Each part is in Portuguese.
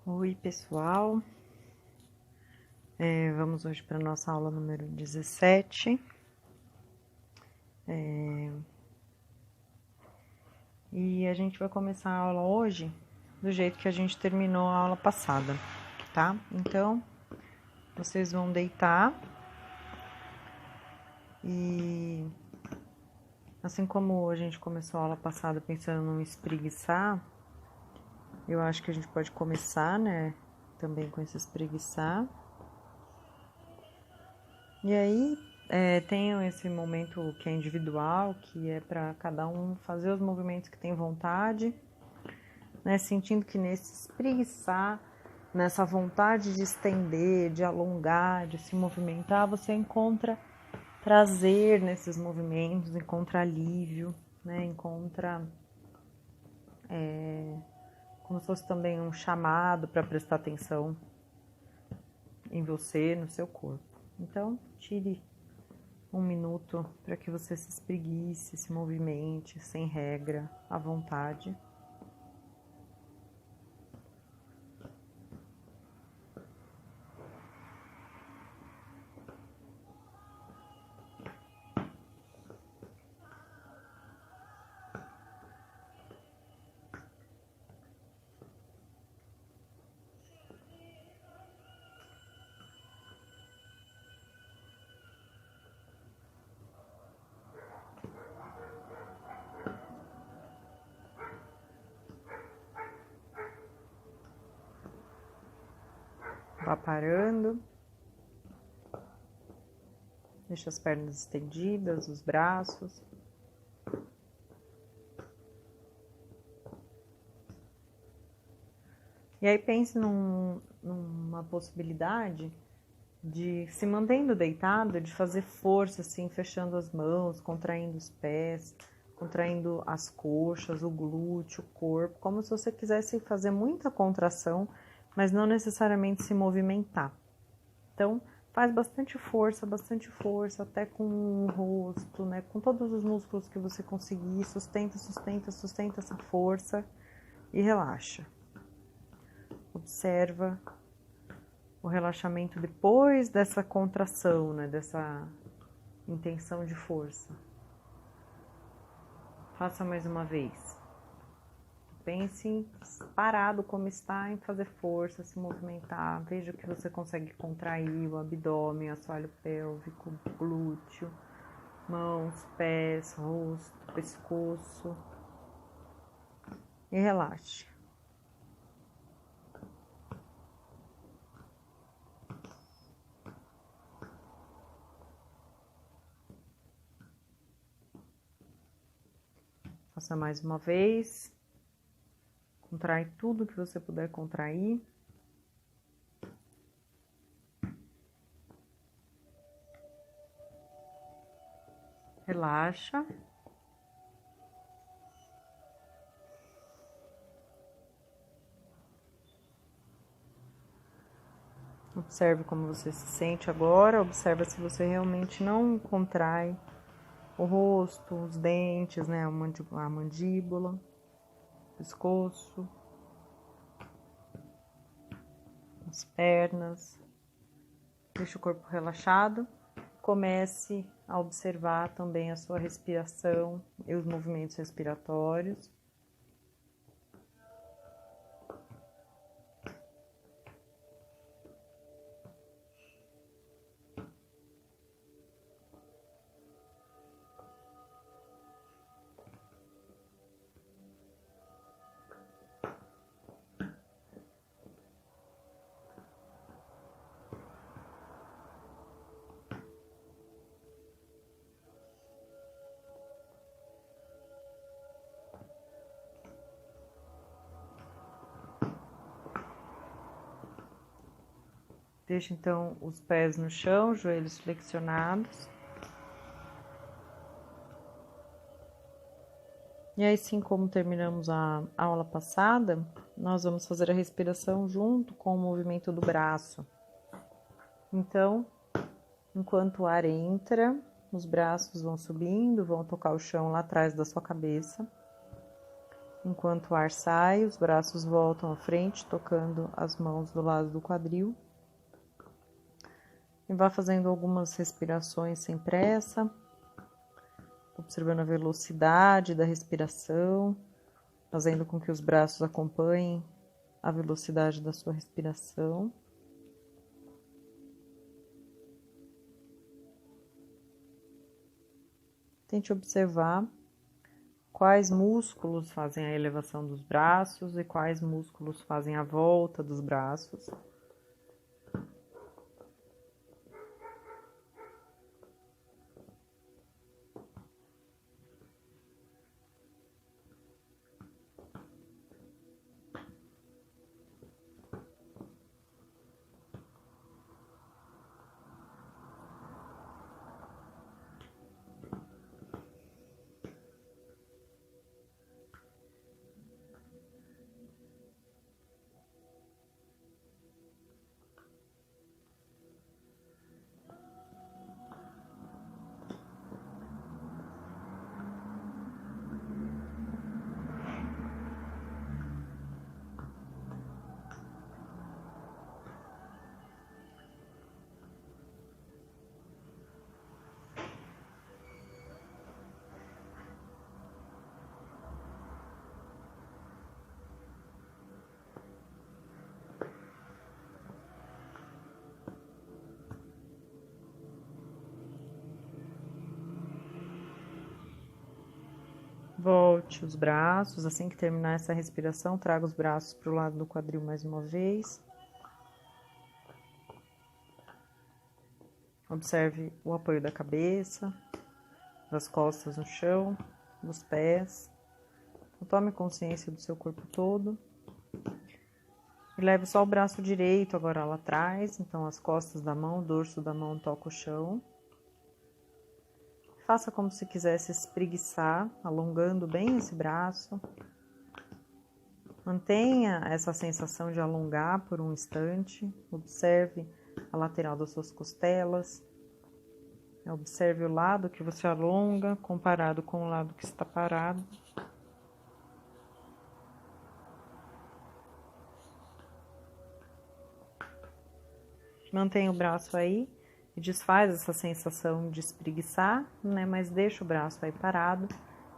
Oi, pessoal. Vamos hoje para a nossa aula número 17. E a gente vai começar a aula hoje do jeito que a gente terminou a aula passada, tá? Então, vocês vão deitar e assim como a gente começou a aula passada pensando em espreguiçar, eu acho que a gente pode começar, né, também com esse espreguiçar. E aí, tenho esse momento que é individual, que é para cada um fazer os movimentos que tem vontade, né? Sentindo que nesse espreguiçar, nessa vontade de estender, de alongar, de se movimentar, você encontra prazer nesses movimentos, encontra alívio, né? Encontra como se fosse também um chamado para prestar atenção em você, no seu corpo. Então, tire um minuto para que você se espreguice, se movimente, sem regra, à vontade. Vá parando. Deixa as pernas estendidas, os braços. E aí pense numa possibilidade de, se mantendo deitado, de fazer força, assim, fechando as mãos, contraindo os pés, contraindo as coxas, o glúteo, o corpo, como se você quisesse fazer muita contração, mas não necessariamente se movimentar. Então, faz bastante força, até com o rosto, né? Com todos os músculos que você conseguir, sustenta essa força e relaxa. Observa o relaxamento depois dessa contração, né? Dessa intenção de força. Faça mais uma vez. Pense parado como está em fazer força, se movimentar. Veja que você consegue contrair o abdômen, assoalho pélvico, glúteo, mãos, pés, rosto, pescoço. E relaxe. Faça mais uma vez. Contrai tudo que você puder contrair. Relaxa. Observe como você se sente agora. Observa se você realmente não contrai o rosto, os dentes, né? A mandíbula, o pescoço, as pernas. Deixa o corpo relaxado. Comece a observar também a sua respiração e os movimentos respiratórios. Deixa então os pés no chão, joelhos flexionados. E aí, assim como terminamos a aula passada, nós vamos fazer a respiração junto com o movimento do braço. Então, enquanto o ar entra, os braços vão subindo, vão tocar o chão lá atrás da sua cabeça. Enquanto o ar sai, os braços voltam à frente, tocando as mãos do lado do quadril. E vá fazendo algumas respirações sem pressa, observando a velocidade da respiração, fazendo com que os braços acompanhem a velocidade da sua respiração. Tente observar quais músculos fazem a elevação dos braços e quais músculos fazem a volta dos braços. Volte os braços, assim que terminar essa respiração, traga os braços para o lado do quadril mais uma vez. Observe o apoio da cabeça, das costas no chão, dos pés. Tome consciência do seu corpo todo. E leve só o braço direito agora lá atrás, então as costas da mão, o dorso da mão toca o chão. Faça como se quisesse espreguiçar, alongando bem esse braço. Mantenha essa sensação de alongar por um instante. Observe a lateral das suas costelas. Observe o lado que você alonga comparado com o lado que está parado. Mantenha o braço aí. E desfaz essa sensação de espreguiçar, né? Mas deixa o braço aí parado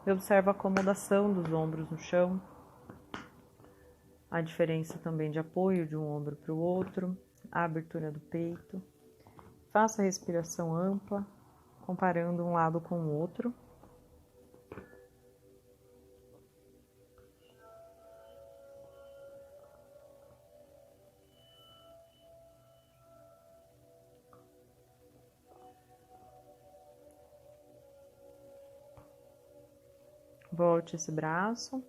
e observa a acomodação dos ombros no chão, a diferença também de apoio de um ombro para o outro, a abertura do peito. Faça a respiração ampla, comparando um lado com o outro. Volte esse braço.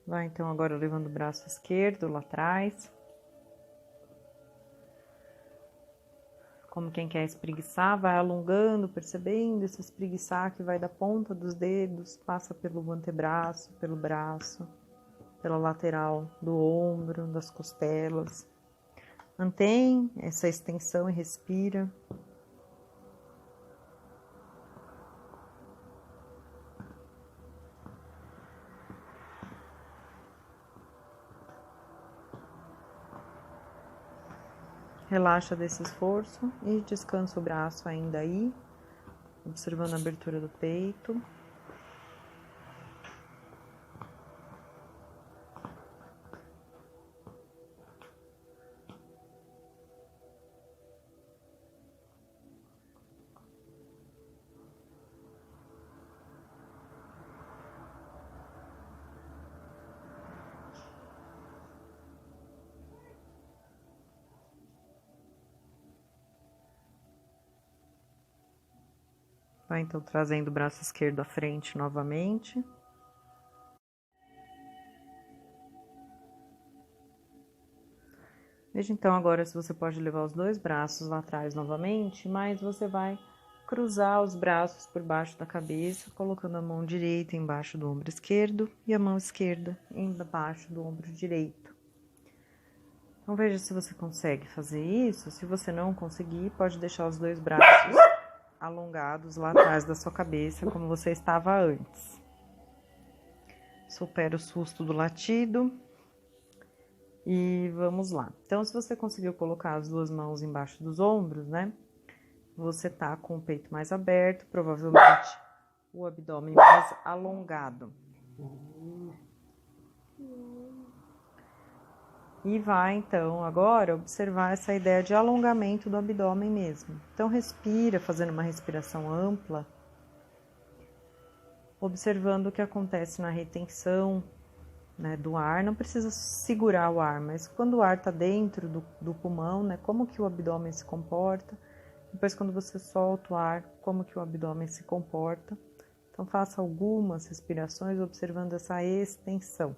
Vai então agora levando o braço esquerdo lá atrás. Como quem quer espreguiçar, vai alongando, percebendo esse espreguiçar que vai da ponta dos dedos, passa pelo antebraço, pelo braço, pela lateral do ombro, das costelas. Mantém essa extensão e respira. Relaxa desse esforço e descansa o braço ainda aí, observando a abertura do peito. Vai então trazendo o braço esquerdo à frente novamente. Veja então agora se você pode levar os dois braços lá atrás novamente, mas você vai cruzar os braços por baixo da cabeça, colocando a mão direita embaixo do ombro esquerdo e a mão esquerda embaixo do ombro direito. Então, veja se você consegue fazer isso. Se você não conseguir, pode deixar os dois braços alongados lá atrás da sua cabeça, como você estava antes. Supera o susto do latido. E vamos lá. Então, se você conseguiu colocar as duas mãos embaixo dos ombros, né? Você tá com o peito mais aberto, provavelmente o abdômen mais alongado. E vai, então, agora observar essa ideia de alongamento do abdômen mesmo. Então, respira, fazendo uma respiração ampla, observando o que acontece na retenção, né, do ar. Não precisa segurar o ar, mas quando o ar está dentro do pulmão, né, como que o abdômen se comporta. Depois, quando você solta o ar, como que o abdômen se comporta. Então, faça algumas respirações observando essa extensão.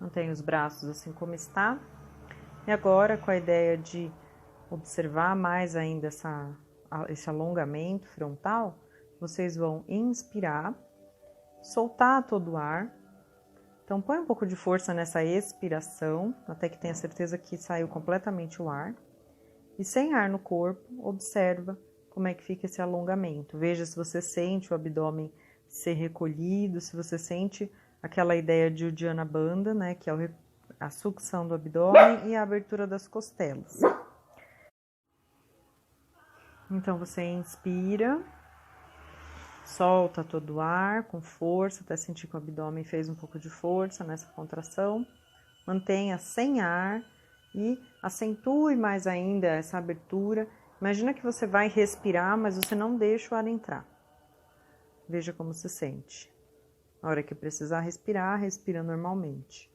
Mantenha os braços assim como está. E agora, com a ideia de observar mais ainda esse alongamento frontal, vocês vão inspirar, soltar todo o ar. Então, põe um pouco de força nessa expiração, até que tenha certeza que saiu completamente o ar. E sem ar no corpo, observa como é que fica esse alongamento. Veja se você sente o abdômen ser recolhido, se você sente aquela ideia de Uddiyana Bandha, né, que é a sucção do abdômen e a abertura das costelas. Então, você inspira, solta todo o ar com força, até sentir que o abdômen fez um pouco de força nessa contração. Mantenha sem ar e acentue mais ainda essa abertura. Imagina que você vai respirar, mas você não deixa o ar entrar. Veja como se sente. Na hora que precisar respirar, respira normalmente.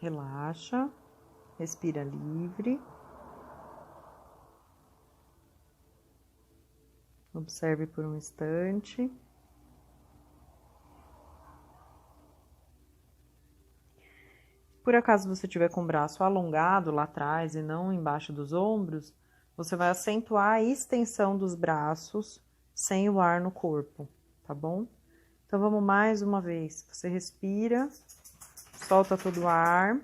Relaxa, respira livre. Observe por um instante. Por acaso você tiver com o braço alongado lá atrás e não embaixo dos ombros, você vai acentuar a extensão dos braços sem o ar no corpo, tá bom? Então, vamos mais uma vez. Você respira, solta todo o ar,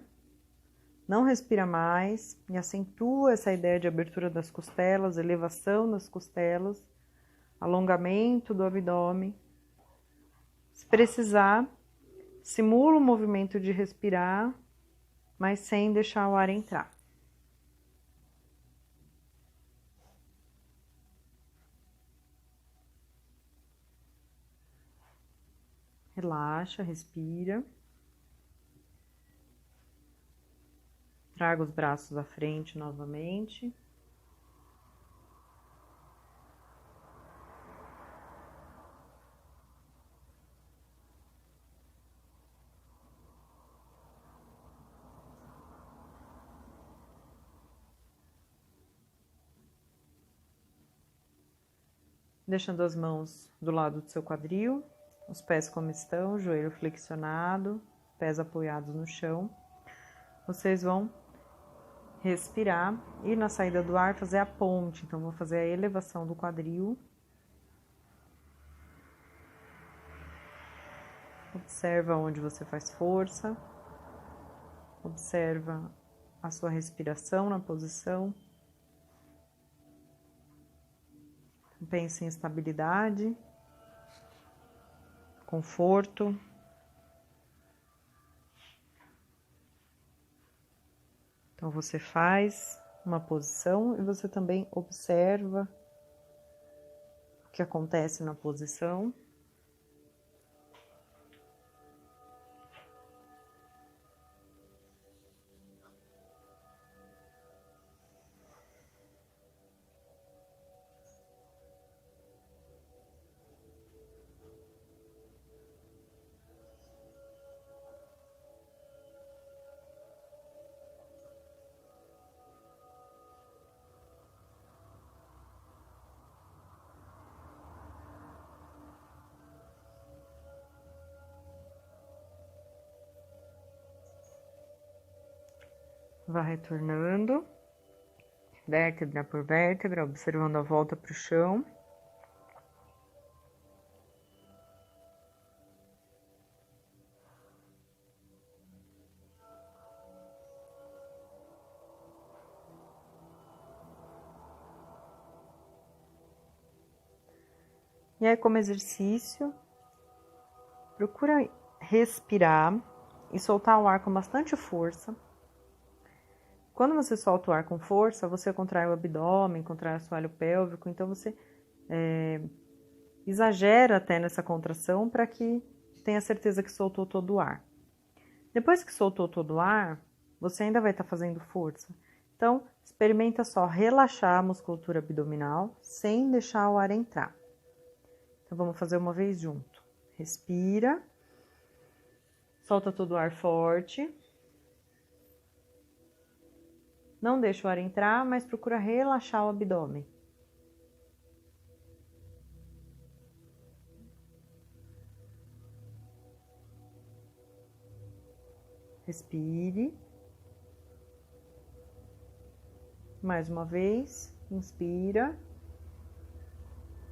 não respira mais e acentua essa ideia de abertura das costelas, elevação das costelas, alongamento do abdômen. Se precisar, simula o movimento de respirar, mas sem deixar o ar entrar. Relaxa, respira. Traga os braços à frente novamente. Deixando as mãos do lado do seu quadril, os pés como estão, joelho flexionado, pés apoiados no chão. Vocês vão respirar e na saída do ar fazer a ponte. Então, vou fazer a elevação do quadril. Observa onde você faz força. Observa a sua respiração na posição. Pense em estabilidade, conforto. Então, você faz uma posição e você também observa o que acontece na posição. Vai retornando, vértebra por vértebra, observando a volta para o chão. E aí, como exercício, procura respirar e soltar o ar com bastante força. Quando você solta o ar com força, você contrai o abdômen, contrai o assoalho pélvico, então você exagera até nessa contração para que tenha certeza que soltou todo o ar. Depois que soltou todo o ar, você ainda vai estar fazendo força. Então, experimenta só relaxar a musculatura abdominal sem deixar o ar entrar. Então, vamos fazer uma vez junto. Respira. Solta todo o ar forte. Não deixa o ar entrar, mas procura relaxar o abdômen. Respire. Mais uma vez. Inspira.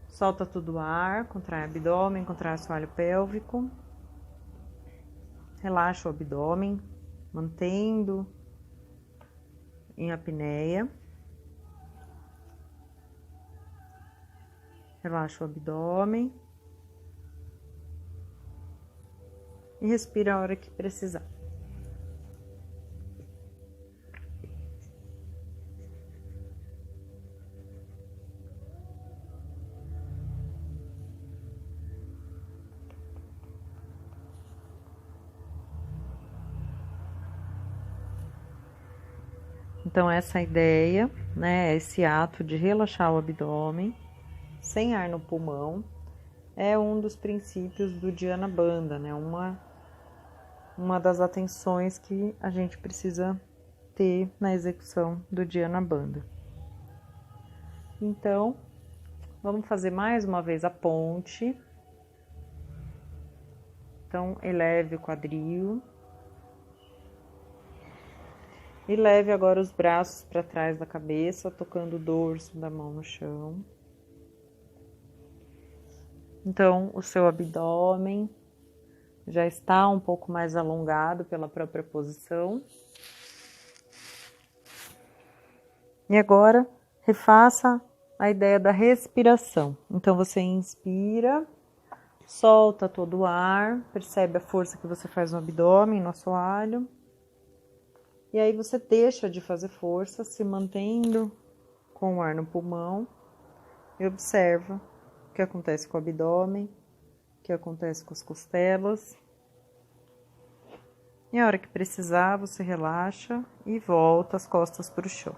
Solta todo o ar, contrai o abdômen, contrai o assoalho pélvico. Relaxa o abdômen, mantendo em apneia. Relaxa o abdômen. E respira a hora que precisar. Então, essa ideia, né, esse ato de relaxar o abdômen, sem ar no pulmão, é um dos princípios do Dhyana Bandha, né, uma das atenções que a gente precisa ter na execução do Dhyana Bandha. Então, vamos fazer mais uma vez a ponte. Então, eleve o quadril. E leve agora os braços para trás da cabeça, tocando o dorso da mão no chão. Então, o seu abdômen já está um pouco mais alongado pela própria posição. E agora, refaça a ideia da respiração. Então, você inspira, solta todo o ar, percebe a força que você faz no abdômen, no assoalho. E aí você deixa de fazer força, se mantendo com o ar no pulmão e observa o que acontece com o abdômen, o que acontece com as costelas. E a hora que precisar, você relaxa e volta as costas para o chão.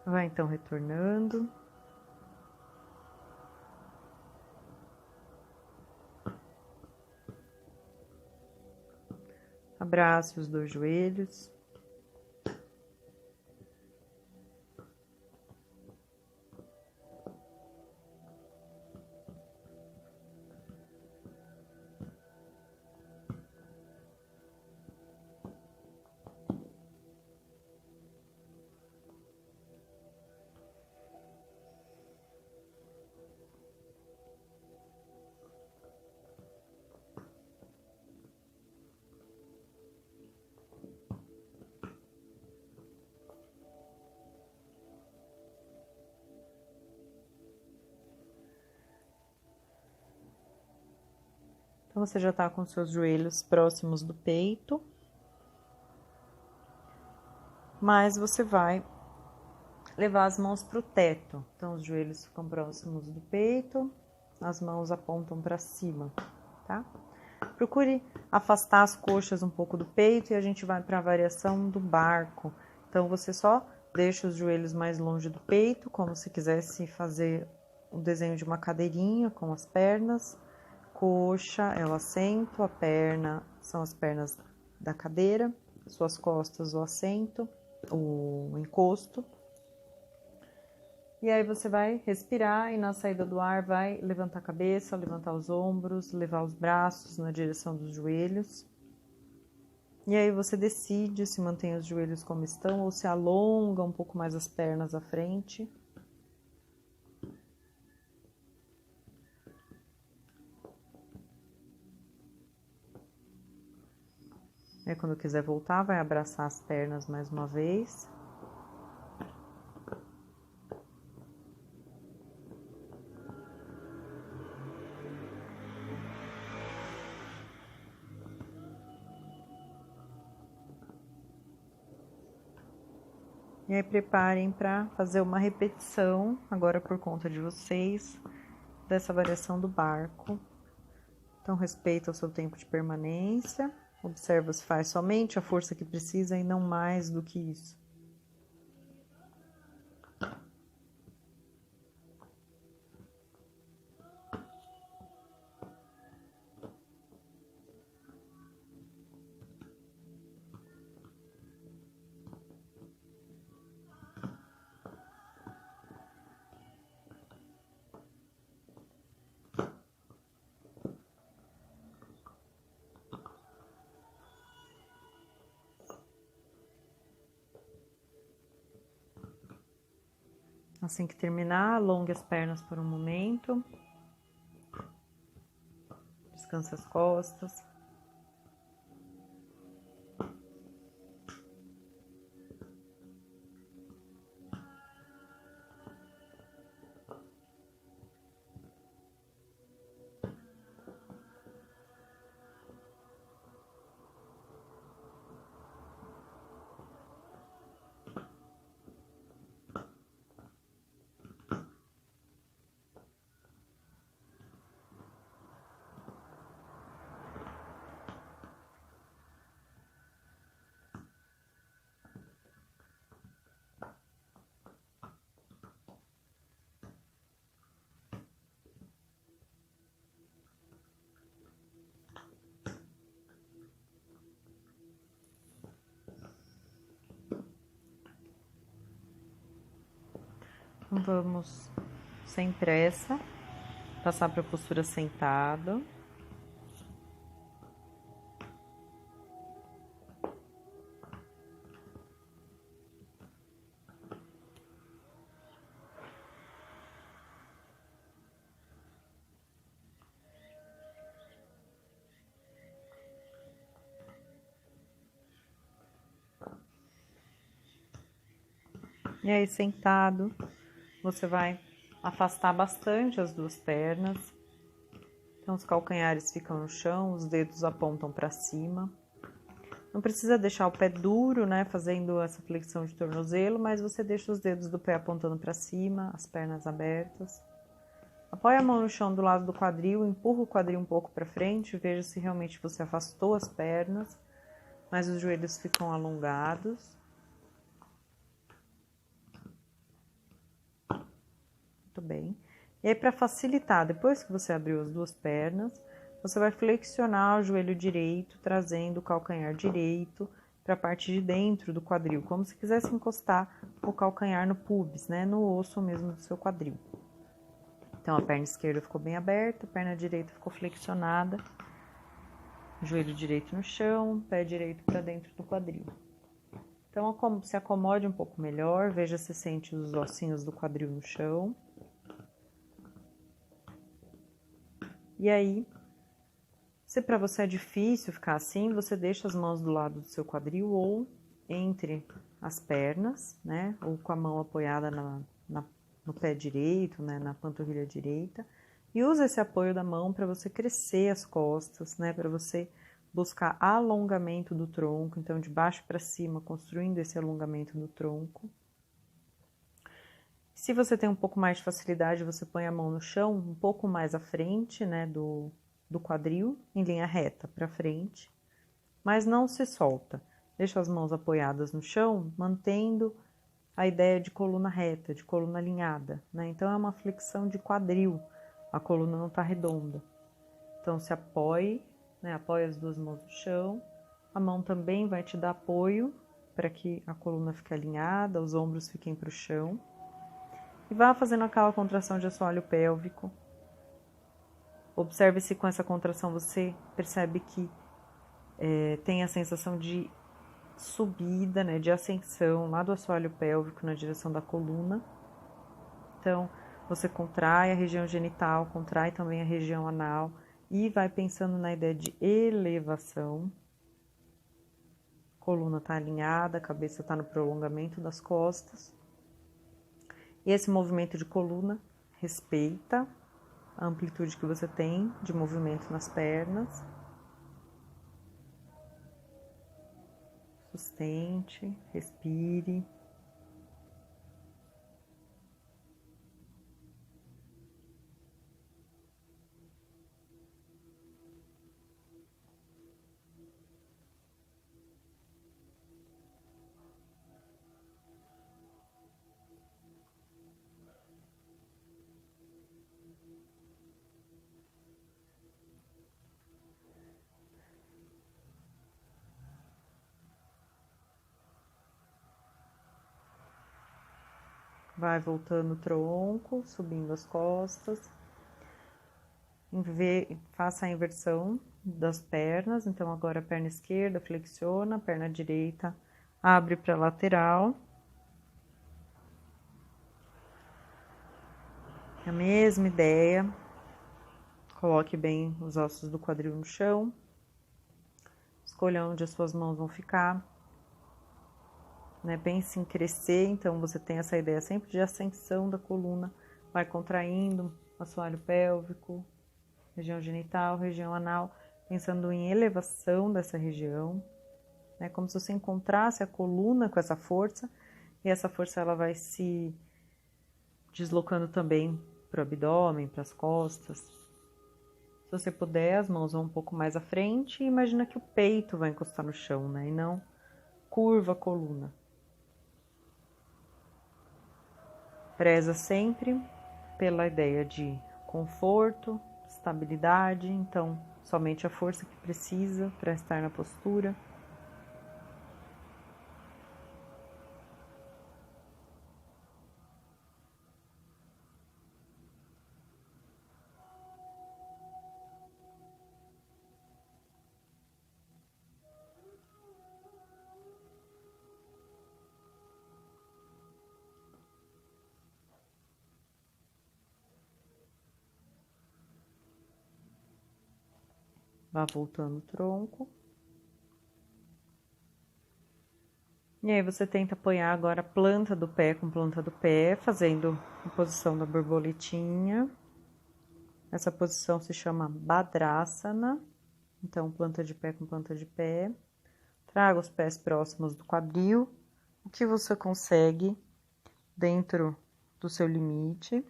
Vai então retornando. Abrace os dois joelhos. Então, você já está com seus joelhos próximos do peito. Mas você vai levar as mãos para o teto. Então, os joelhos ficam próximos do peito, as mãos apontam para cima, tá? Procure afastar as coxas um pouco do peito e a gente vai para a variação do barco. Então, você só deixa os joelhos mais longe do peito, como se quisesse fazer o desenho de uma cadeirinha com as pernas. Coxa é o assento, a perna são as pernas da cadeira, suas costas o assento, o encosto. E aí você vai respirar e na saída do ar vai levantar a cabeça, levantar os ombros, levar os braços na direção dos joelhos. E aí você decide se mantém os joelhos como estão ou se alonga um pouco mais as pernas à frente. E aí, quando quiser voltar, vai abraçar as pernas mais uma vez. E aí, preparem para fazer uma repetição, agora por conta de vocês, dessa variação do barco. Então, respeita o seu tempo de permanência, observa se faz somente a força que precisa e não mais do que isso. Assim que terminar, alongue as pernas por um momento. Descanse as costas. Vamos, sem pressa, passar para a postura sentado. E aí, sentado, você vai afastar bastante as duas pernas. Então, os calcanhares ficam no chão, os dedos apontam para cima. Não precisa deixar o pé duro, né, fazendo essa flexão de tornozelo, mas você deixa os dedos do pé apontando para cima, as pernas abertas. Apoia a mão no chão do lado do quadril, empurra o quadril um pouco para frente, veja se realmente você afastou as pernas, mas os joelhos ficam alongados. Muito bem. E aí, para facilitar, depois que você abriu as duas pernas, você vai flexionar o joelho direito, trazendo o calcanhar direito para a parte de dentro do quadril, como se quisesse encostar o calcanhar no pubis, né, no osso mesmo do seu quadril. Então, a perna esquerda ficou bem aberta, a perna direita ficou flexionada, joelho direito no chão, pé direito para dentro do quadril. Então, se acomode um pouco melhor, veja se sente os ossinhos do quadril no chão. E aí, se para você é difícil ficar assim, você deixa as mãos do lado do seu quadril ou entre as pernas, né? Ou com a mão apoiada no pé direito, né? Na panturrilha direita. E usa esse apoio da mão para você crescer as costas, né? Para você buscar alongamento do tronco. Então, de baixo para cima, construindo esse alongamento do tronco. Se você tem um pouco mais de facilidade, você põe a mão no chão, um pouco mais à frente, né, do do quadril em linha reta para frente, mas não se solta. Deixa as mãos apoiadas no chão, mantendo a ideia de coluna reta, de coluna alinhada, né? Então é uma flexão de quadril, a coluna não está redonda. Então se apoie, né? Apoie as duas mãos no chão, a mão também vai te dar apoio para que a coluna fique alinhada, os ombros fiquem para o chão. E vá fazendo aquela contração de assoalho pélvico. Observe se com essa contração você percebe que tem a sensação de subida, né, de ascensão lá do assoalho pélvico na direção da coluna. Então, você contrai a região genital, contrai também a região anal e vai pensando na ideia de elevação. A coluna está alinhada, a cabeça está no prolongamento das costas. E esse movimento de coluna respeita a amplitude que você tem de movimento nas pernas. Sustente, respire. Vai voltando o tronco, subindo as costas. Faça a inversão das pernas. Então, agora a perna esquerda flexiona, a perna direita abre para a lateral. A mesma ideia. Coloque bem os ossos do quadril no chão. Escolha onde as suas mãos vão ficar. Né? Pense em crescer, então você tem essa ideia sempre de ascensão da coluna, vai contraindo o assoalho pélvico, região genital, região anal, pensando em elevação dessa região, né? Como se você encontrasse a coluna com essa força, e essa força ela vai se deslocando também para o abdômen, para as costas. Se você puder, as mãos vão um pouco mais à frente e imagina que o peito vai encostar no chão, né? E não curva a coluna. Preza sempre pela ideia de conforto, estabilidade, então somente a força que precisa para estar na postura. Vá voltando o tronco. E aí você tenta apoiar agora a planta do pé com planta do pé, fazendo a posição da borboletinha. Essa posição se chama Badrasana. Então, planta de pé com planta de pé. Traga os pés próximos do quadril, o que você consegue dentro do seu limite.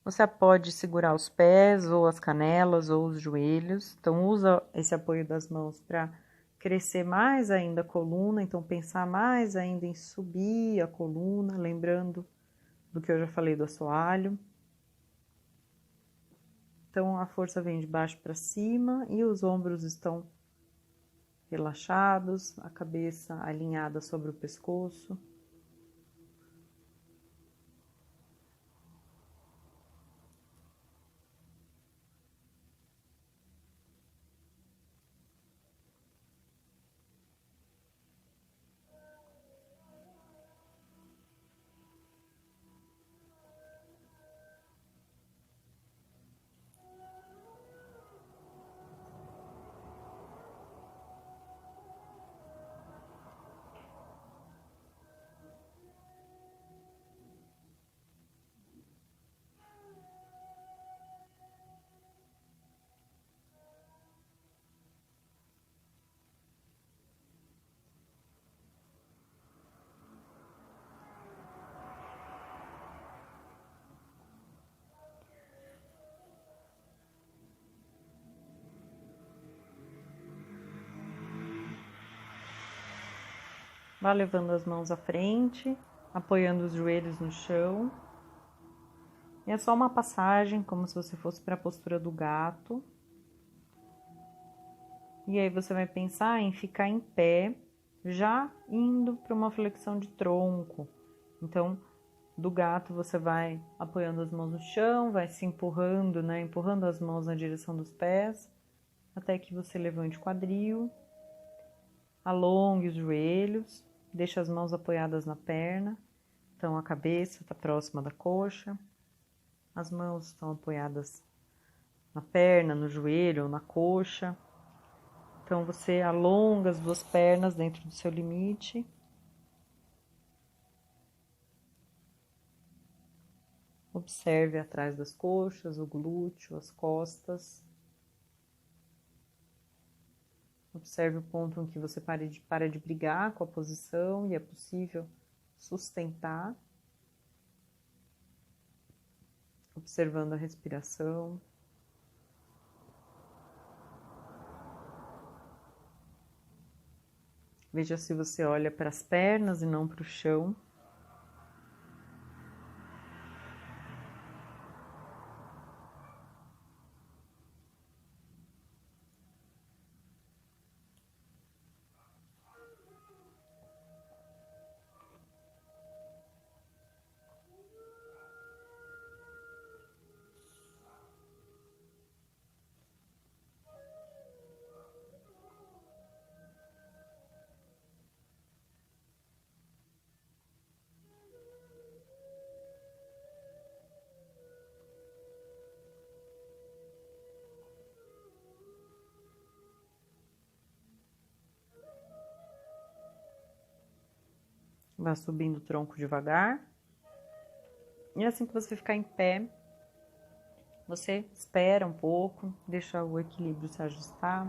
Você pode segurar os pés, ou as canelas, ou os joelhos. Então, usa esse apoio das mãos para crescer mais ainda a coluna. Então, pensar mais ainda em subir a coluna, lembrando do que eu já falei do assoalho. Então, a força vem de baixo para cima e os ombros estão relaxados, a cabeça alinhada sobre o pescoço. Vá levando as mãos à frente, apoiando os joelhos no chão. E é só uma passagem, como se você fosse para a postura do gato. E aí você vai pensar em ficar em pé, já indo para uma flexão de tronco. Então, do gato você vai apoiando as mãos no chão, vai se empurrando, né? Empurrando as mãos na direção dos pés, até que você levante o quadril, alongue os joelhos, deixe as mãos apoiadas na perna. Então, a cabeça está próxima da coxa, as mãos estão apoiadas na perna, no joelho ou na coxa. Então, você alonga as duas pernas dentro do seu limite. Observe atrás das coxas, o glúteo, as costas. Observe o ponto em que você para de brigar com a posição e é possível sustentar. Observando a respiração. Veja se você olha para as pernas e não para o chão. Vá subindo o tronco devagar. E assim que você ficar em pé, você espera um pouco, deixa o equilíbrio se ajustar.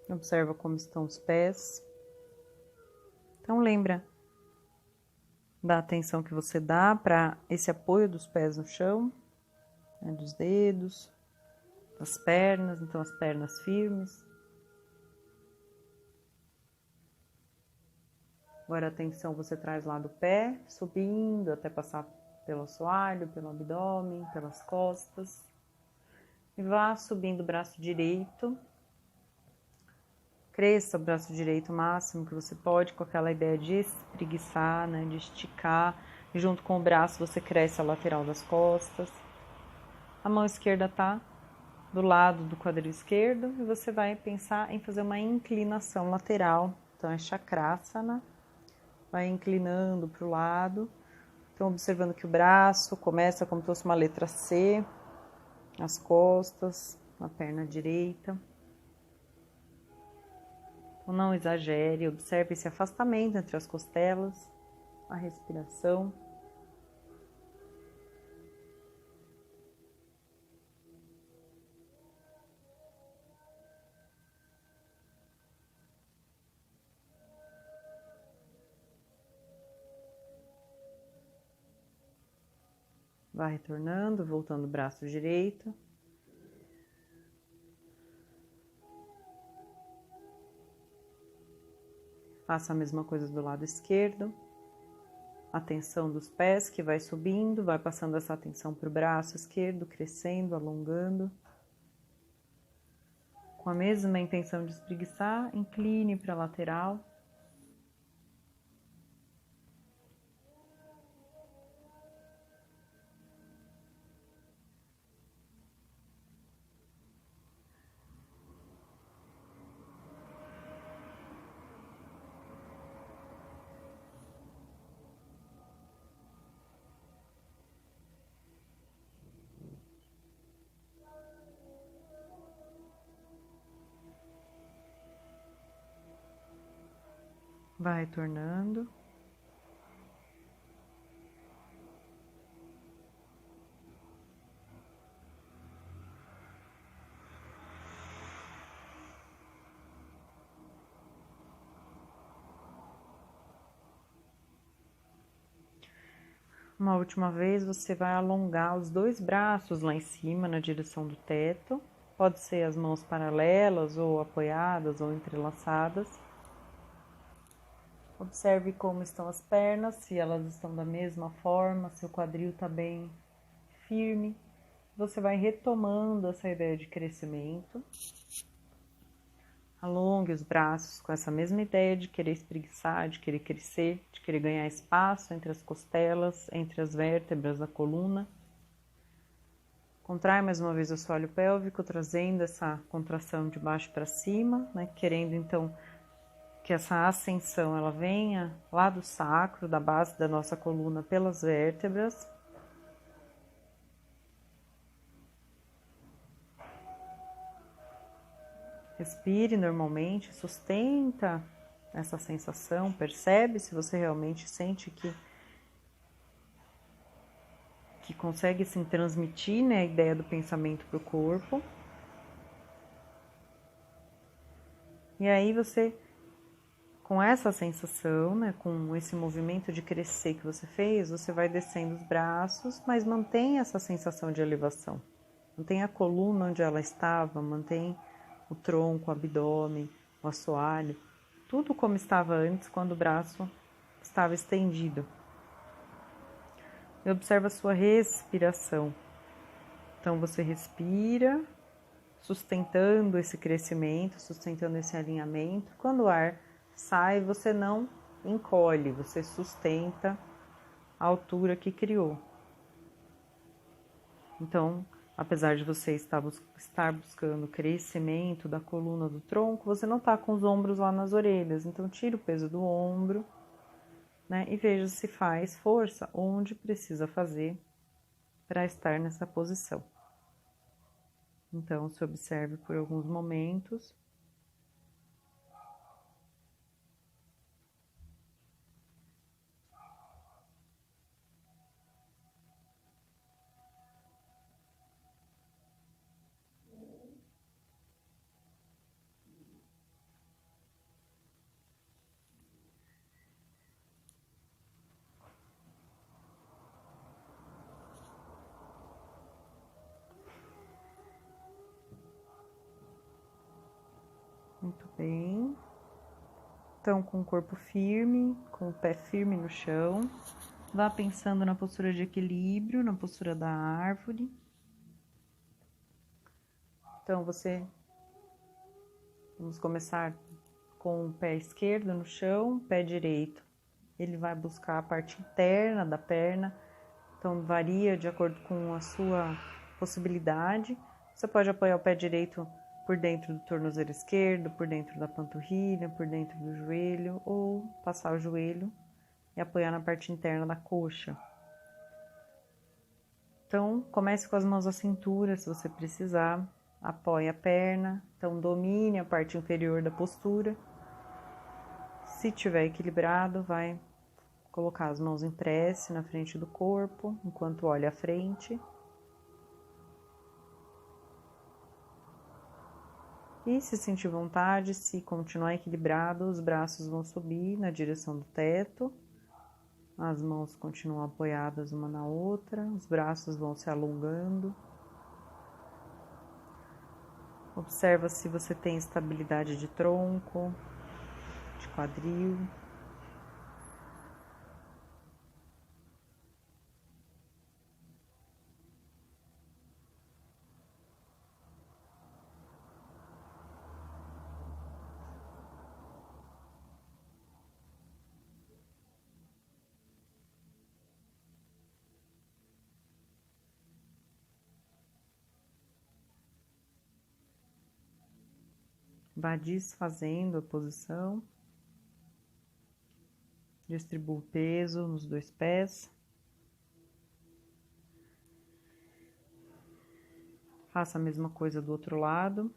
Observa como estão os pés. Então lembra da atenção que você dá para esse apoio dos pés no chão, né, dos dedos, das pernas, então as pernas firmes. Agora a atenção você traz lá do pé, subindo até passar pelo assoalho, pelo abdômen, pelas costas. E vá subindo o braço direito. Cresça o braço direito o máximo que você pode, com aquela ideia de espreguiçar, né, de esticar. E junto com o braço você cresce a lateral das costas. A mão esquerda tá do lado do quadril esquerdo e você vai pensar em fazer uma inclinação lateral. Então é Chakrasana. Vai inclinando para o lado. Então observando que o braço começa como se fosse uma letra C, as costas, na perna direita. Então não exagere, observe esse afastamento entre as costelas, a respiração. Vai retornando, voltando o braço direito. Faça a mesma coisa do lado esquerdo. Atenção dos pés que vai subindo, vai passando essa atenção para o braço esquerdo, crescendo, alongando. Com a mesma intenção de espreguiçar, incline para a lateral. Vai retornando. Uma última vez, você vai alongar os dois braços lá em cima, na direção do teto. Pode ser as mãos paralelas, ou apoiadas, ou entrelaçadas. Observe como estão as pernas, se elas estão da mesma forma, se o quadril está bem firme. Você vai retomando essa ideia de crescimento. Alongue os braços com essa mesma ideia de querer espreguiçar, de querer crescer, de querer ganhar espaço entre as costelas, entre as vértebras da coluna. Contrai mais uma vez o assoalho pélvico, trazendo essa contração de baixo para cima, né? Querendo então que essa ascensão ela venha lá do sacro, da base da nossa coluna pelas vértebras. Respire normalmente, sustenta essa sensação, percebe se você realmente sente que consegue assim, transmitir, né, a ideia do pensamento para o corpo. E aí você, com essa sensação, né, com esse movimento de crescer que você fez, você vai descendo os braços, mas mantém essa sensação de elevação. Mantém a coluna onde ela estava, mantém o tronco, o abdômen, o assoalho, tudo como estava antes, quando o braço estava estendido. E observa a sua respiração. Então, você respira, sustentando esse crescimento, sustentando esse alinhamento. Quando o ar sai, você não encolhe, você sustenta a altura que criou. Então, apesar de você estar buscando o crescimento da coluna do tronco, você não está com os ombros lá nas orelhas. Então, tira o peso do ombro, né, e veja se faz força onde precisa fazer para estar nessa posição. Então, se observe por alguns momentos. Muito bem. Então, com o corpo firme, com o pé firme no chão, vá pensando na postura de equilíbrio, na postura da árvore. Então, vamos começar com o pé esquerdo no chão, pé direito. Ele vai buscar a parte interna da perna, então varia de acordo com a sua possibilidade. Você pode apoiar o pé direito por dentro do tornozelo esquerdo, por dentro da panturrilha, por dentro do joelho, ou passar o joelho e apoiar na parte interna da coxa. Então, comece com as mãos à cintura, se você precisar. Apoie a perna, então domine a parte inferior da postura. Se tiver equilibrado, vai colocar as mãos em prece na frente do corpo, enquanto olha à frente. E se sentir vontade, se continuar equilibrado, os braços vão subir na direção do teto. As mãos continuam apoiadas uma na outra, os braços vão se alongando. Observa se você tem estabilidade de tronco, de quadril. Vá desfazendo a posição. Distribua o peso nos dois pés. Faça a mesma coisa do outro lado.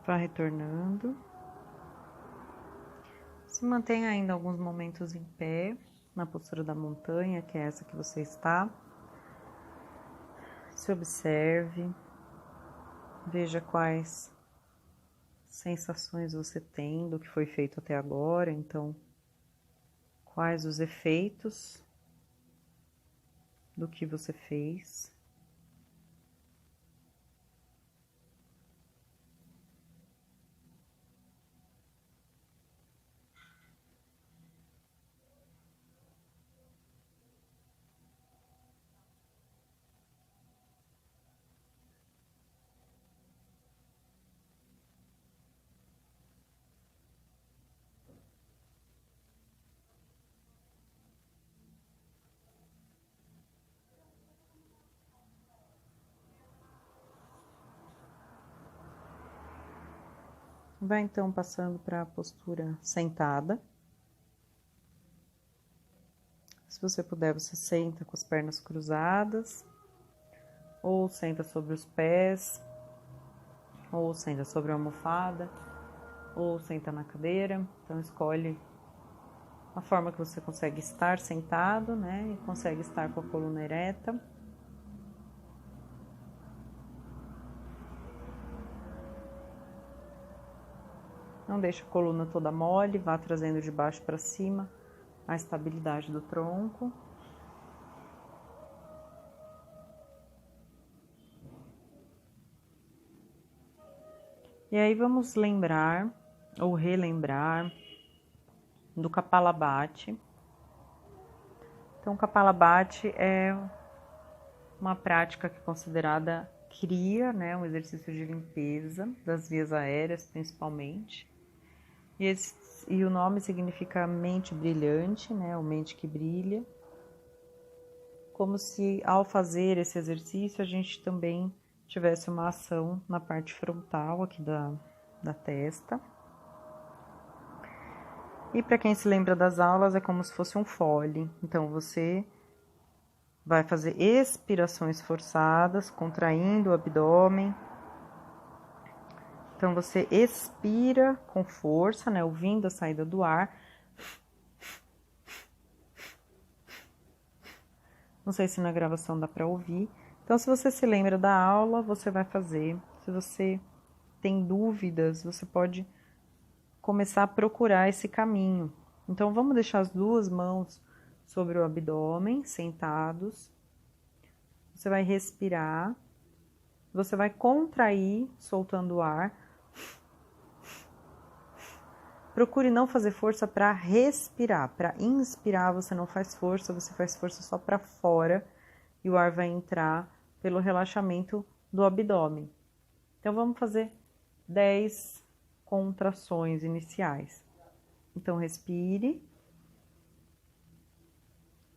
Vá retornando. Se mantenha ainda alguns momentos em pé, na postura da montanha, que é essa que você está. Se observe, veja quais sensações você tem do que foi feito até agora, então, quais os efeitos do que você fez. Vai então passando para a postura sentada. Se você puder, você senta com as pernas cruzadas, ou senta sobre os pés, ou senta sobre a almofada, ou senta na cadeira. Então escolhe a forma que você consegue estar sentado, né? E consegue estar com a coluna ereta. Não deixe a coluna toda mole, vá trazendo de baixo para cima a estabilidade do tronco. E aí vamos lembrar ou relembrar do Kapalabhati. Então, o Kapalabhati é uma prática que é considerada Kriya, né? Um exercício de limpeza das vias aéreas, principalmente. E o nome significa mente brilhante, né? Ou mente que brilha. Como se ao fazer esse exercício a gente também tivesse uma ação na parte frontal aqui da testa. E para quem se lembra das aulas, é como se fosse um fole. Então, você vai fazer expirações forçadas, contraindo o abdômen. Então, você expira com força, né? Ouvindo a saída do ar. Não sei se na gravação dá para ouvir. Então, se você se lembra da aula, você vai fazer. Se você tem dúvidas, você pode começar a procurar esse caminho. Então, vamos deixar as duas mãos sobre o abdômen, sentados. Você vai respirar. Você vai contrair, soltando o ar. Procure não fazer força para respirar. Para inspirar, você não faz força, você faz força só para fora. E o ar vai entrar pelo relaxamento do abdômen. Então, vamos fazer 10 contrações iniciais. Então, respire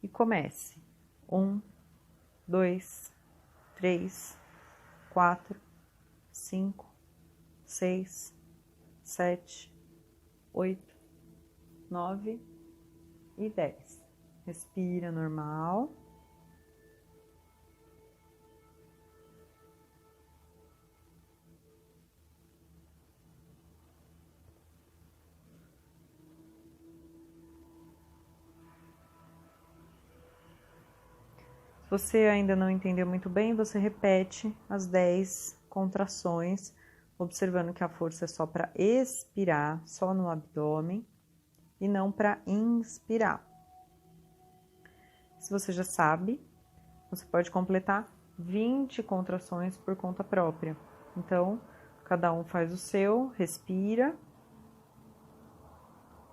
e comece. 1, 2, 3, 4, 5, 6, 7, 8, 9 e 10. Respira normal. Se você ainda não entendeu muito bem, você repete as 10 contrações, observando que a força é só para expirar, só no abdômen, e não para inspirar. Se você já sabe, você pode completar 20 contrações por conta própria. Então, cada um faz o seu, respira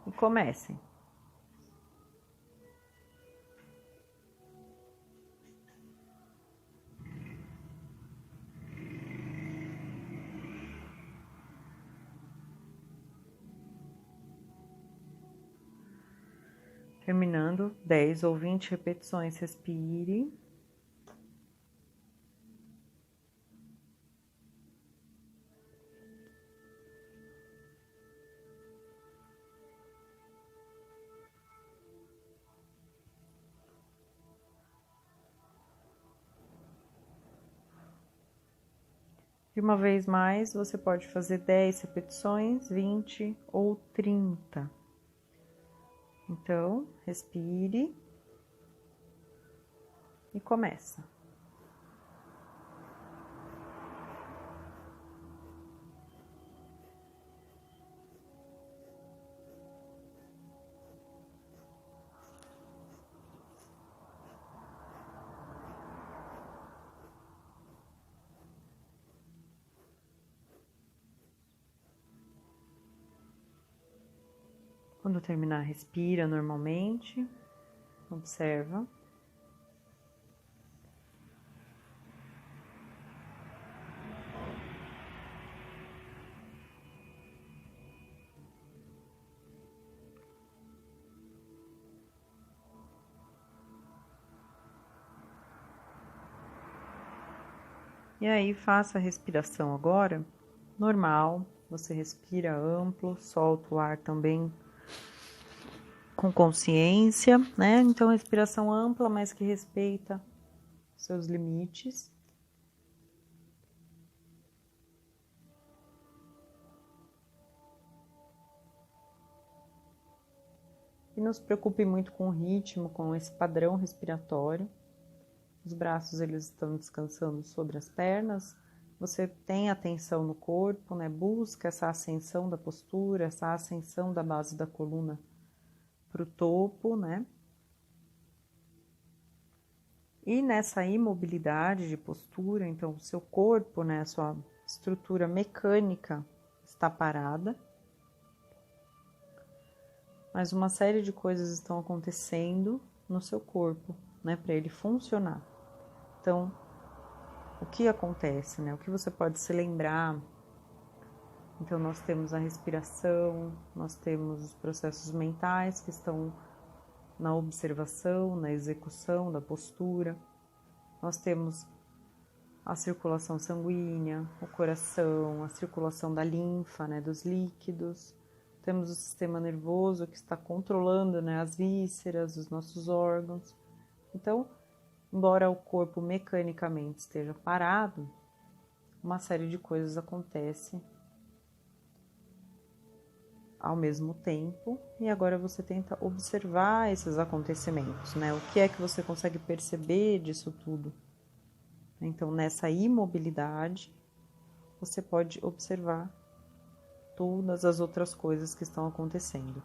e comecem. Terminando, 10 ou 20 repetições, respire. E uma vez mais, você pode fazer 10 repetições, 20 ou 30. Então, respire e começa. Quando terminar, respira normalmente, observa. E aí, faça a respiração agora, normal, você respira amplo, solta o ar também com consciência, né? Então, respiração ampla, mas que respeita seus limites. E não se preocupe muito com o ritmo, com esse padrão respiratório. Os braços, eles estão descansando sobre as pernas. Você tem atenção no corpo, né? Busca essa ascensão da postura, essa ascensão da base da coluna para o topo, né? E nessa imobilidade de postura, então, o seu corpo, né? A sua estrutura mecânica está parada. Mas uma série de coisas estão acontecendo no seu corpo, né? Para ele funcionar. Então, o que acontece, né? O que você pode se lembrar? Então, nós temos a respiração, nós temos os processos mentais que estão na observação, na execução da postura. Nós temos a circulação sanguínea, o coração, a circulação da linfa, né, dos líquidos. Temos o sistema nervoso que está controlando, né, as vísceras, os nossos órgãos. Então, embora o corpo mecanicamente esteja parado, uma série de coisas acontece ao mesmo tempo, e agora você tenta observar esses acontecimentos, né? O que é que você consegue perceber disso tudo? Então, nessa imobilidade, você pode observar todas as outras coisas que estão acontecendo.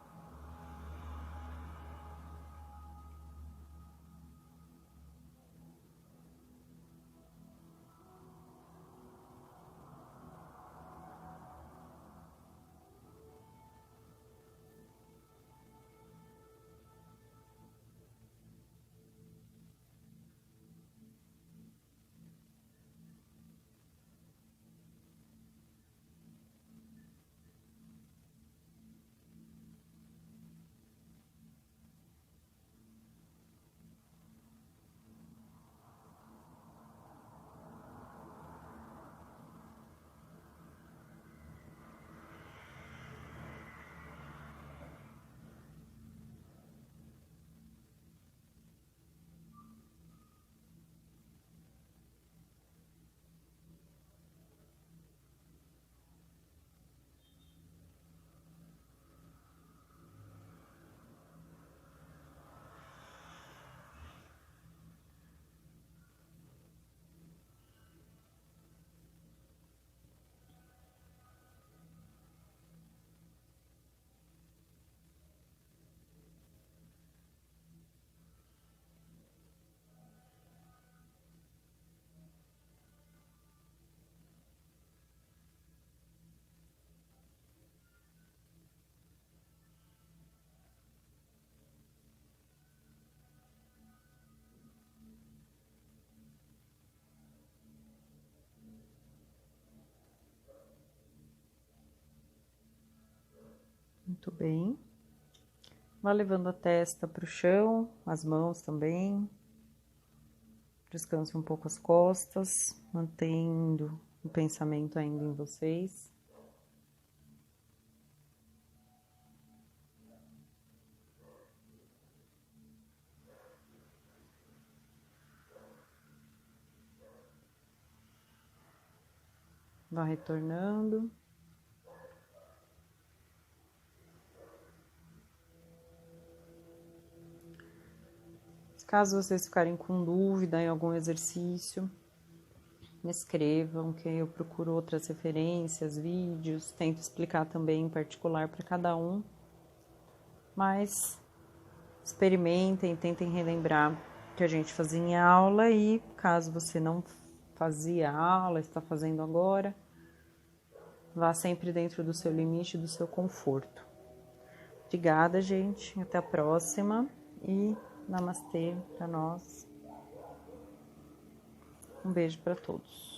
Muito bem. Vá levando a testa para o chão, as mãos também. Descanse um pouco as costas, mantendo o pensamento ainda em vocês. Vá retornando. Caso vocês ficarem com dúvida em algum exercício, me escrevam que eu procuro outras referências, vídeos, tento explicar também em particular para cada um. Mas experimentem, tentem relembrar o que a gente fazia em aula e caso você não fazia aula, está fazendo agora, vá sempre dentro do seu limite, do seu conforto. Obrigada, gente. Até a próxima e namastê para nós. Um beijo para todos.